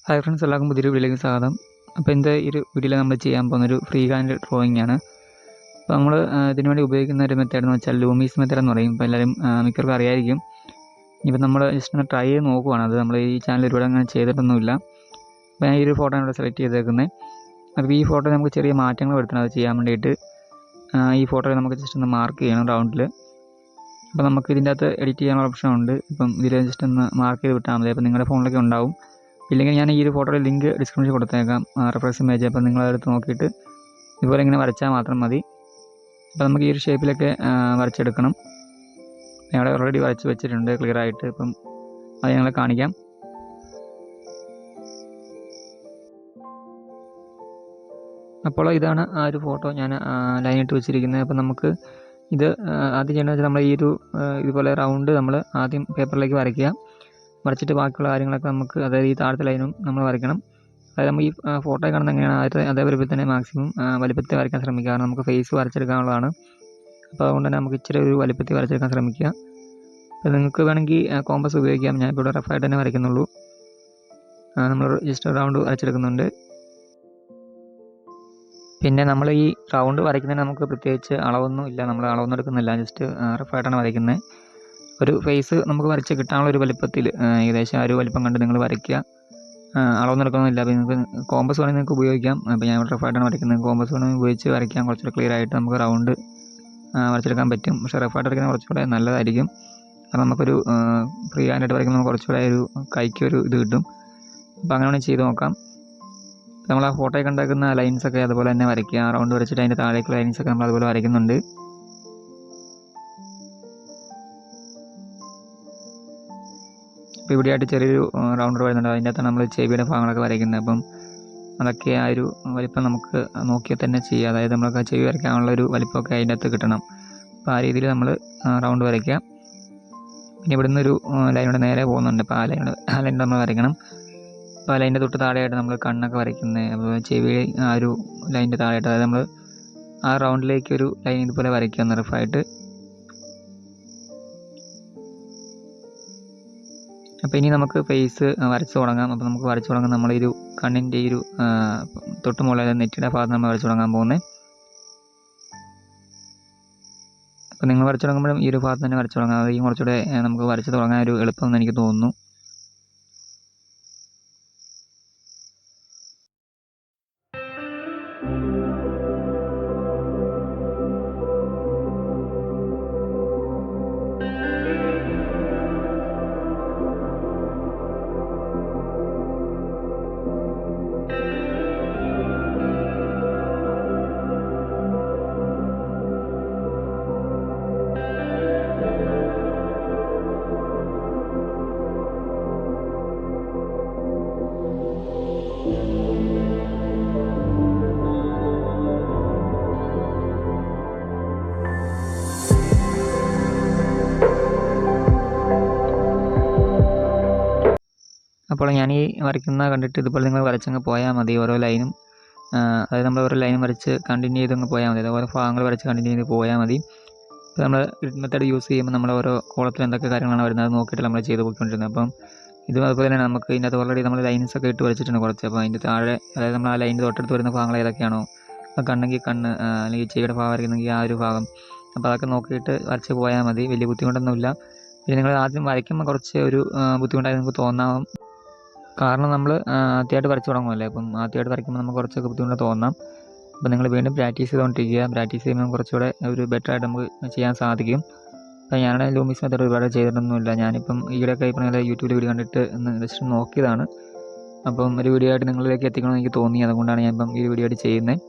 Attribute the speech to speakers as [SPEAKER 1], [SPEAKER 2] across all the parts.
[SPEAKER 1] Hi friends, എല്ലാവർക്കും പുതിയൊരു വീഡിയോയിലേക്ക് സ്വാഗതം. അപ്പോൾ ഇന്നത്തെ ഈ ഒരു വീഡിയോയിൽ നമ്മൾ ചെയ്യാൻ പോകുന്നൊരു ഫ്രീ ഹാൻഡ് ഡ്രോയിങ് ആണ്. അപ്പോൾ നമ്മൾ ഇതിനു വേണ്ടി ഉപയോഗിക്കുന്ന ഒരു മെത്തേഡ് എന്ന് വെച്ചാൽ ലൂമീസ് മെത്തേഡ് എന്ന് പറയും. ഇപ്പോൾ എല്ലാവരും മിക്കവർക്കും അറിയായിരിക്കും. ഇനിയിപ്പോൾ നമ്മൾ ജസ്റ്റ് ഒന്ന് ട്രൈ ചെയ്ത് നോക്കുവാണ്. അത് നമ്മൾ ഈ ചാനൽ ഒരുപാട് അങ്ങനെ ചെയ്തിട്ടൊന്നുമില്ല. അപ്പോൾ ഞാൻ ഈ ഒരു ഫോട്ടോ ഇവിടെ സെലക്ട് ചെയ്തേക്കുന്നത്. അപ്പോൾ ഈ ഫോട്ടോ നമുക്ക് ചെറിയ മാറ്റങ്ങൾ വരുത്തണം. അത് ചെയ്യാൻ വേണ്ടിയിട്ട് ഈ ഫോട്ടോയിൽ നമുക്ക് ജസ്റ്റ് ഒന്ന് മാർക്ക് ചെയ്യണം റൗണ്ടിൽ. അപ്പോൾ നമുക്ക് ഇതിൻ്റെ അകത്ത് എഡിറ്റ് ചെയ്യാനുള്ള ഓപ്ഷൻ ഉണ്ട്. ഇപ്പം ഇതിൽ ജസ്റ്റ് ഒന്ന് മാർക്ക് ചെയ്ത് വിട്ടാൽ മതി. അപ്പോൾ നിങ്ങളുടെ ഫോണിലൊക്കെ ഉണ്ടാവും. ഇല്ലെങ്കിൽ ഞാൻ ഈ ഒരു ഫോട്ടോയുടെ ലിങ്ക് ഡിസ്ക്രിപ്ഷനിൽ കൊടുത്തേക്കാം, റെഫറൻസ് ഇമേജ്. അപ്പോൾ നിങ്ങളതെടുത്ത് നോക്കിയിട്ട് ഇതുപോലെ ഇങ്ങനെ വരച്ചാൽ മാത്രം മതി. അപ്പോൾ നമുക്ക് ഈ ഒരു ഷേപ്പിലൊക്കെ വരച്ചെടുക്കണം. ഞങ്ങൾ ഓൾറെഡി വരച്ച് വെച്ചിട്ടുണ്ട് ക്ലിയർ ആയിട്ട്. ഇപ്പം അത് ഞങ്ങളെ കാണിക്കാം. അപ്പോൾ ഇതാണ് ആ ഒരു ഫോട്ടോ ഞാൻ ലൈനിട്ട് വെച്ചിരിക്കുന്നത്. അപ്പോൾ നമുക്ക് ഇത് ആദ്യം ചെയ്യണമെന്ന് വെച്ചാൽ നമ്മൾ ഈ ഒരു ഇതുപോലെ റൗണ്ട് നമ്മൾ ആദ്യം പേപ്പറിലേക്ക് വരച്ചിട്ട് ബാക്കിയുള്ള കാര്യങ്ങളൊക്കെ നമുക്ക്, അതായത് ഈ താഴത്തെ ലൈനും നമ്മൾ വരയ്ക്കണം. അതായത് നമ്മൾ ഈ ഫോട്ടോ കാണുന്നത് എങ്ങനെയാണ് അതേ വലുപ്പത്തിൽ തന്നെ മാക്സിമം വലുപ്പത്തിൽ വരയ്ക്കാൻ ശ്രമിക്കുക. കാരണം നമുക്ക് ഫേസ് വരച്ചെടുക്കാനുള്ളതാണ്. അപ്പോൾ അതുകൊണ്ട് തന്നെ നമുക്ക് ഇച്ചിരി ഒരു വലുപ്പത്തിൽ വരച്ചെടുക്കാൻ ശ്രമിക്കുക. അപ്പോൾ നിങ്ങൾക്ക് വേണമെങ്കിൽ കോമ്പസ് ഉപയോഗിക്കാം. ഞാൻ ഇപ്പോൾ റഫായിട്ട് തന്നെ വരയ്ക്കുന്നുള്ളൂ. നമ്മൾ ജസ്റ്റ് റൗണ്ട് വരച്ചെടുക്കുന്നുണ്ട്. പിന്നെ നമ്മൾ ഈ റൗണ്ട് വരയ്ക്കുന്നതിന് നമുക്ക് പ്രത്യേകിച്ച് അളവൊന്നും ഇല്ല. നമ്മൾ അളവൊന്നും എടുക്കുന്നില്ല, ജസ്റ്റ് റഫായിട്ടാണ് വരയ്ക്കുന്നത്. ഒരു ഫേസ് നമുക്ക് വരച്ച് കിട്ടാനുള്ള ഒരു വലുപ്പത്തിൽ ഏകദേശം ആ ഒരു വലുപ്പം കണ്ട് നിങ്ങൾ വരയ്ക്കുക. അളവൊന്നും എടുക്കണമെന്നില്ല. അപ്പോൾ നിങ്ങൾക്ക് കോമ്പസ് വേണമെങ്കിൽ നിങ്ങൾക്ക് ഉപയോഗിക്കാം. അപ്പോൾ ഞാൻ ഇവിടെ റഫായിട്ടാണ് വരയ്ക്കുന്നത്. കോമ്പസ് വേണമെങ്കിൽ ഉപയോഗിച്ച് വരയ്ക്കാം. കുറച്ചുകൂടെ ക്ലിയർ ആയിട്ട് നമുക്ക് റൗണ്ട് വരച്ചെടുക്കാൻ പറ്റും. പക്ഷേ റഫായിട്ട് വരയ്ക്കുന്നത് കുറച്ചുകൂടെ നല്ലതായിരിക്കും. കാരണം നമുക്കൊരു ഫ്രീ ഹാൻഡായിട്ട് വരയ്ക്കുമ്പോൾ കുറച്ചുകൂടെ ഒരു കൈക്കൊരു ഇത് കിട്ടും. അപ്പോൾ അങ്ങനെ വേണമെങ്കിൽ ചെയ്ത് നോക്കാം. നമ്മൾ ആ ഫോട്ടോയിൽ കണ്ടാക്കുന്ന ലൈൻസൊക്കെ അതുപോലെ തന്നെ വരയ്ക്കുക. റൗണ്ട് വരച്ചിട്ട് അതിൻ്റെ താഴേക്കുള്ള ലൈൻസൊക്കെ നമ്മൾ അതുപോലെ വരയ്ക്കുന്നുണ്ട്. ഇപ്പോൾ ഇവിടെയായിട്ട് ചെറിയൊരു റൗണ്ടർ വരുന്നുണ്ട്. അതിൻ്റെ അകത്താണ് നമ്മൾ ചെവിയുടെ ഭാഗങ്ങളൊക്കെ വരയ്ക്കുന്നത്. അപ്പം അതൊക്കെ ആ ഒരു വലിപ്പം നമുക്ക് നോക്കിയാൽ തന്നെ ചെയ്യുക. അതായത് നമുക്ക് ചെവി വരയ്ക്കാനുള്ള ഒരു വലിപ്പമൊക്കെ അതിൻ്റെ അകത്ത് കിട്ടണം. അപ്പോൾ ആ രീതിയിൽ നമ്മൾ റൗണ്ട് വരയ്ക്കുക. പിന്നെ ഇവിടെ നിന്നൊരു ലൈനോടെ നേരെ പോകുന്നുണ്ട്. അപ്പോൾ ആ ലൈൻ നമ്മൾ വരയ്ക്കണം. അപ്പോൾ ആ ലൈനിൻ്റെ തൊട്ട് താഴെയായിട്ട് നമ്മൾ കണ്ണൊക്കെ വരയ്ക്കുന്നത്. അപ്പോൾ ചെവി ആ ഒരു ലൈനിൻ്റെ താഴെയായിട്ട്, അതായത് നമ്മൾ ആ റൗണ്ടിലേക്ക് ഒരു ലൈൻ ഇതുപോലെ വരയ്ക്കുക റഫായിട്ട്. അപ്പോൾ ഇനി നമുക്ക് ഫേസ് വരച്ച് തുടങ്ങാം. അപ്പോൾ നമുക്ക് വരച്ച് തുടങ്ങാൻ നമ്മൾ ഈ ഒരു കണ്ണിൻ്റെ ഈ ഒരു തൊട്ട് മുകളിൽ നെറ്റിയുടെ ഭാഗത്ത് നമ്മൾ വരച്ച് തുടങ്ങാൻ പോകുന്നത്. അപ്പോൾ നിങ്ങൾ വരച്ച് തുടങ്ങുമ്പോഴും ഈ ഒരു ഭാഗത്ത് തന്നെ വരച്ച് തുടങ്ങാം. അത് ഈ കുറച്ചുകൂടെ നമുക്ക് വരച്ച് തുടങ്ങാൻ ഒരു എളുപ്പമെന്ന് എനിക്ക് തോന്നുന്നു. അപ്പോൾ ഞാൻ ഈ വരയ്ക്കുന്ന കണ്ടിട്ട് ഇതുപോലെ നിങ്ങൾ വരച്ചങ്ങ് പോയാൽ മതി. ഓരോ ലൈനും, അതായത് നമ്മൾ ഓരോ ലൈനും വരച്ച് കണ്ടിന്യൂ ചെയ്തങ്ങ് പോയാൽ മതി. ഓരോ ഭാഗങ്ങൾ വരച്ച് കണ്ടിന്യൂ ചെയ്ത് പോയാൽ മതി. ഇപ്പോൾ നമ്മൾ മെത്തേഡ് യൂസ് ചെയ്യുമ്പോൾ നമ്മൾ ഓരോ കോളത്തിൽ എന്തൊക്കെ കാര്യങ്ങളാണ് വരുന്നത് അത് നോക്കിയിട്ട് നമ്മൾ ചെയ്ത് പോയിക്കൊണ്ടിരുന്നത്. അപ്പം ഇതും അതുപോലെ തന്നെ നമുക്ക് ഇതിനകത്ത് ഓൾറെഡി നമ്മൾ ലൈൻസൊക്കെ ഇട്ട് വരച്ചിട്ടുണ്ട് കുറച്ച്. അപ്പോൾ അതിൻ്റെ താഴെ, അതായത് നമ്മൾ ആ ലൈനിൻ്റെ തൊട്ടടുത്ത് വരുന്ന ഭാഗങ്ങൾ ഏതൊക്കെയാണോ, കണ്ണെങ്കിൽ കണ്ണ്, അല്ലെങ്കിൽ ചെവിയുടെ ഭാഗം വരയ്ക്കുന്നെങ്കിൽ ആ ഒരു ഭാഗം, അപ്പോൾ അതൊക്കെ നോക്കിയിട്ട് വരച്ച് പോയാൽ മതി. വലിയ ബുദ്ധിമുട്ടൊന്നുമില്ല. പിന്നെ നിങ്ങൾ ആദ്യം വരയ്ക്കുമ്പോൾ കുറച്ച് ഒരു ബുദ്ധിമുട്ടായി നിങ്ങൾക്ക് തോന്നാം. കാരണം നമ്മൾ ആദ്യമായിട്ട് വരച്ച് തുടങ്ങുമല്ലേ. അപ്പം ആദ്യമായിട്ട് വരയ്ക്കുമ്പോൾ നമുക്ക് കുറച്ചൊക്കെ ബുദ്ധിമുട്ട് തോന്നാം. അപ്പോൾ നിങ്ങൾ വീണ്ടും പ്രാക്ടീസ് ചെയ്തുകൊണ്ടിരിക്കുക. പ്രാക്ടീസ് ചെയ്യുമ്പോൾ കുറച്ചുകൂടെ ഒരു ബെറ്ററായിട്ട് നമുക്ക് ചെയ്യാൻ സാധിക്കും. അപ്പോൾ ഞാനാണെങ്കിൽ ലൂമിസ് മെത്തേഡ് ഒരുപാട് ചെയ്തിട്ടൊന്നുമില്ല. ഞാനിപ്പം ഈയിടെയൊക്കെ ഈ പറഞ്ഞ യൂട്യൂബിൽ വീഡിയോ കണ്ടിട്ട് ജസ്റ്റ് നോക്കിയതാണ്. അപ്പം ഒരു വീഡിയോ ആയിട്ട് നിങ്ങളിലേക്ക് എത്തിക്കണമെന്ന് എനിക്ക് തോന്നി. അതുകൊണ്ടാണ് ഞാൻ ഇപ്പം ഈ വീഡിയോ ആയിട്ട് ചെയ്യുന്നത്.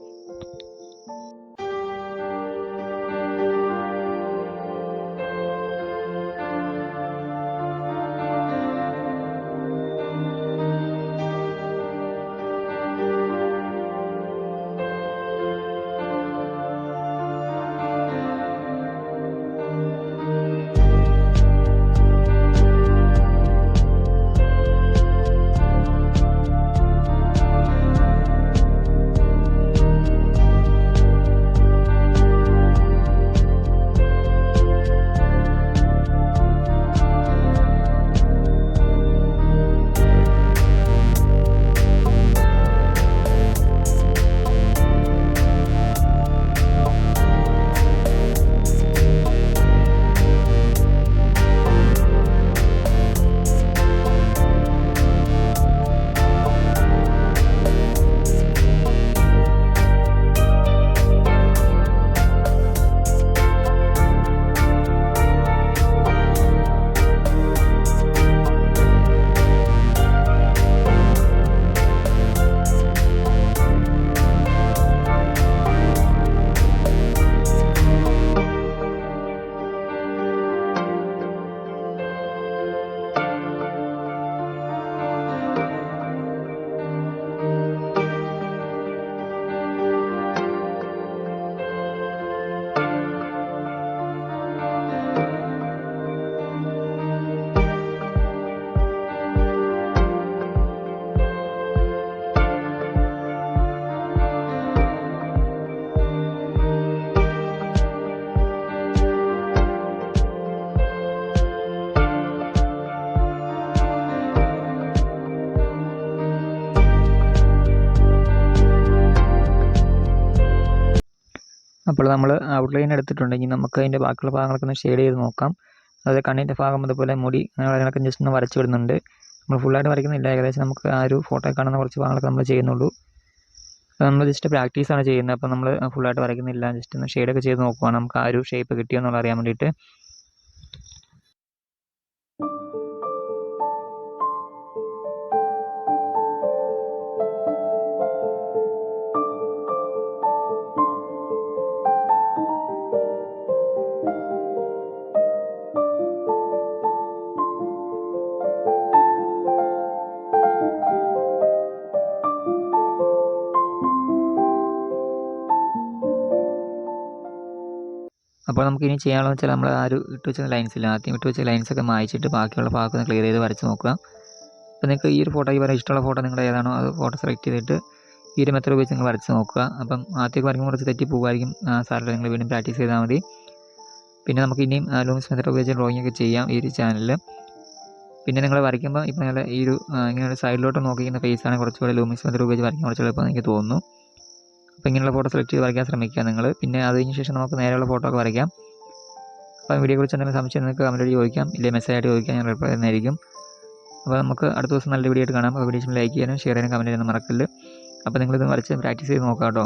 [SPEAKER 1] അപ്പോൾ നമ്മൾ ഔട്ട്ലൈൻ എടുത്തിട്ടുണ്ടെങ്കിൽ നമുക്ക് അതിൻ്റെ ബാക്കിയുള്ള ഭാഗങ്ങളൊക്കെ ഒന്ന് ഷെയ്ഡ് ചെയ്ത് നോക്കാം. അതായത് കണ്ണിൻ്റെ ഭാഗം അതുപോലെ മുടി അങ്ങനെ കാര്യങ്ങളൊക്കെ ജസ്റ്റ് ഒന്ന് വരച്ച് വിടുന്നുണ്ട്. നമ്മൾ ഫുള്ളായിട്ട് വരയ്ക്കുന്നില്ല, ഏകദേശം നമുക്ക് ആ ഒരു ഫോട്ടോയിൽ കാണുന്ന കുറച്ച് ഭാഗങ്ങളൊക്കെ നമ്മൾ ചെയ്യുന്നുള്ളൂ. നമ്മൾ ജസ്റ്റ് പ്രാക്ടീസാണ് ചെയ്യുന്നത്. അപ്പോൾ നമ്മൾ ഫുള്ളായിട്ട് വരയ്ക്കുന്നില്ല, ജസ്റ്റ് ഒന്ന് ഷെയ്ഡൊക്കെ ചെയ്ത് നോക്കുവാണ് നമുക്ക് ആ ഒരു ഷേപ്പ് കിട്ടിയോ എന്നുള്ളത് അറിയാൻ വേണ്ടിയിട്ട്. അപ്പോൾ നമുക്ക് ഇനി ചെയ്യാനുള്ളത് വെച്ചാൽ നമ്മൾ ആ ഒരു ഇട്ട് വെച്ച ലൈൻസില്ല, ആദ്യം ഇട്ട് വെച്ച ലൈൻസൊക്കെ മായ്ച്ചിട്ട് ബാക്കിയുള്ള ഭാഗത്ത് ക്ലിയർ ചെയ്ത് വരച്ച് നോക്കുക. അപ്പോൾ നിങ്ങൾക്ക് ഈ ഒരു ഫോട്ടോ ഇഷ്ടമുള്ള ഫോട്ടോ നിങ്ങളുടെ ഏതാണോ അത് ഫോട്ടോ സെലക്ട് ചെയ്തിട്ട് ഈ ഒരു മെത്തേഡ് ഉപയോഗിച്ച് നിങ്ങൾ വരച്ച് നോക്കുക. അപ്പം ആദ്യമൊക്കെ വരയ്ക്കുമ്പോൾ കുറച്ച് തെറ്റി പോകുമായിരിക്കും, സാറിൽ നിങ്ങൾ വീണ്ടും പ്രാക്ടീസ് ചെയ്താൽ മതി. പിന്നെ നമുക്ക് ഇനിയും ലൂമിസ് മെത്തേഡ് ഉപയോഗിച്ച് ഡ്രോയിങ് ഒക്കെ ചെയ്യാം ഈ ഒരു ചാനലിൽ. പിന്നെ നിങ്ങൾ വരയ്ക്കുമ്പോൾ ഇപ്പോൾ നിങ്ങൾ ഈ ഒരു ഇങ്ങനെ ഒരു സൈഡിലോട്ട് നോക്കിക്കുന്ന ഫേസാണ് കുറച്ചുകൂടി ലൂമിസ് മെത്തേഡ് ഉപയോഗിച്ച് വരയ്ക്കാൻ കുറച്ച് എളുപ്പം എനിക്ക് തോന്നുന്നു. അപ്പോൾ ഇങ്ങനെയുള്ള ഫോട്ടോ സെലക്ട് ചെയ്ത് വരയ്ക്കാൻ ശ്രമിക്കുക നിങ്ങൾ. പിന്നെ അതിന് ശേഷം നമുക്ക് നേരെയുള്ള ഫോട്ടോ ഒക്കെ വരയ്ക്കാം. അപ്പോൾ വീഡിയോയെക്കുറിച്ച് എന്തെങ്കിലും സംശയം നിങ്ങൾക്ക് കമൻറ്റ് വഴി ചോദിക്കാം, ഇല്ലെങ്കിൽ മെസ്സേജ് ആയിട്ട് ചോദിക്കാം, ഞാൻ റിപ്ലൈ തരുന്നതായിരിക്കും. അപ്പോൾ നമുക്ക് അടുത്ത ദിവസം നല്ല വീഡിയോ ആയിട്ട് കാണാം. അപ്പോൾ വീഡിയോ ലൈക്ക് ചെയ്യാനും ഷെയർ ചെയ്യാനും കമൻറ്റ് ചെയ്യാനും മറക്കല്ല്. അപ്പോൾ നിങ്ങളിത് വരച്ച് പ്രാക്ടീസ് ചെയ്ത് നോക്കാം കേട്ടോ.